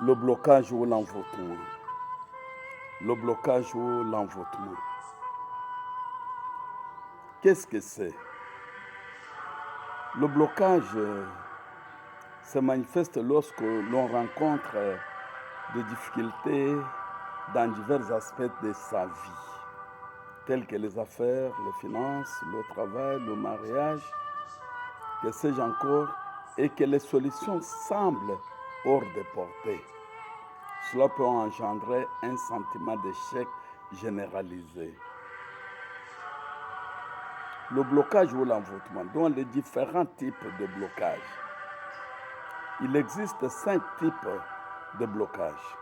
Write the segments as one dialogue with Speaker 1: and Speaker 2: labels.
Speaker 1: Le blocage ou l'envoûtement. Le blocage ou l'envoûtement. Qu'est-ce que c'est? Le blocage se manifeste lorsque l'on rencontre des difficultés dans divers aspects de sa vie, tels que les affaires, les finances, le travail, le mariage, que sais-je encore, et que les solutions semblent hors de portée. Cela peut engendrer un sentiment d'échec généralisé. Le blocage ou l'envoûtement, dont les différents types de blocage. Il existe 5 types de blocage.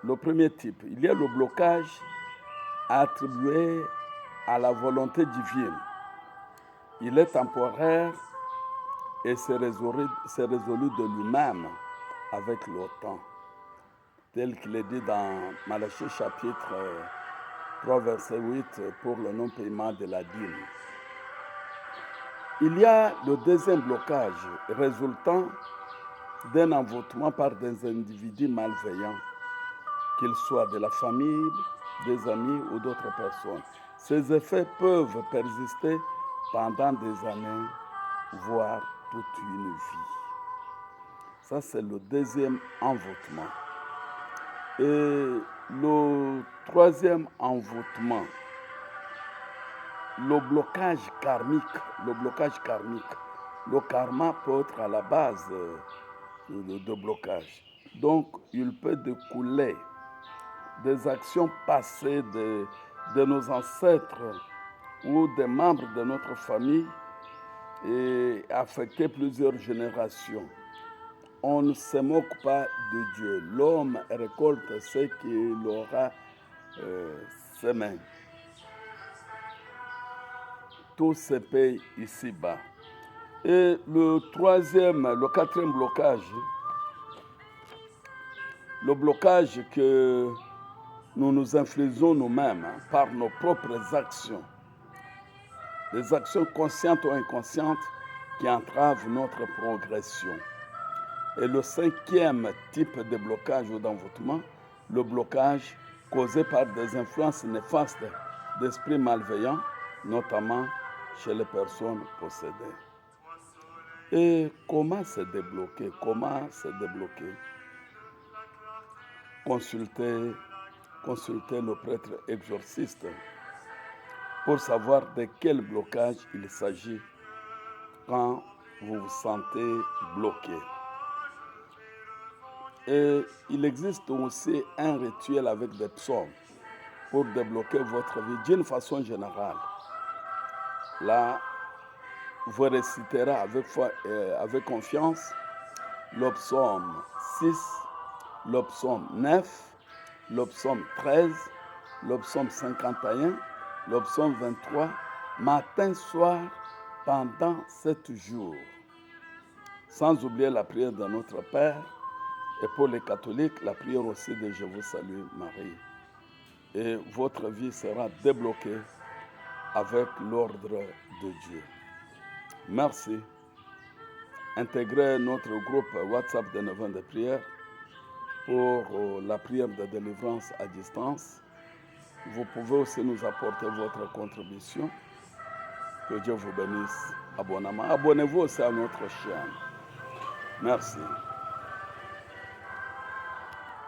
Speaker 1: Le premier type, il y a le blocage attribué à la volonté divine. Il est temporaire et s'est résolu de lui-même avec le temps, tel qu'il est dit dans Malachie chapitre 3, verset 8, pour le non-paiement de la dîme. Il y a le deuxième blocage résultant d'un envoûtement par des individus malveillants, qu'ils soient de la famille, des amis ou d'autres personnes. Ces effets peuvent persister pendant des années, voire toute une vie. Ça, c'est le deuxième envoûtement. Et le troisième envoûtement, le blocage karmique. Le karma peut être à la base de blocage. Donc, il peut découler des actions passées de nos ancêtres ou des membres de notre famille et affecter plusieurs générations. On ne se moque pas de Dieu. L'homme récolte ce qu'il aura semé. Tout se paye ici-bas. Et le quatrième blocage, le blocage que nous nous infligeons nous-mêmes par nos propres actions, des actions conscientes ou inconscientes qui entravent notre progression. Et le cinquième type de blocage ou d'envoûtement, le blocage causé par des influences néfastes d'esprits malveillants, notamment chez les personnes possédées. Et comment se débloquer? Consultez le prêtre exorciste pour savoir de quel blocage il s'agit quand vous vous sentez bloqué. Et il existe aussi un rituel avec des psaumes pour débloquer votre vie d'une façon générale. Là, vous réciterez avec confiance le psaume 6, le psaume 9, le psaume 13, le psaume 51, le psaume 23, matin, soir, pendant 7 jours. Sans oublier la prière de notre Père. Et pour les catholiques, la prière aussi de Je vous salue Marie. Et votre vie sera débloquée avec l'ordre de Dieu. Merci. Intégrez notre groupe WhatsApp de 9 ans de prière pour la prière de délivrance à distance. Vous pouvez aussi nous apporter votre contribution. Que Dieu vous bénisse abondamment. Abonnez-vous aussi à notre chaîne. Merci.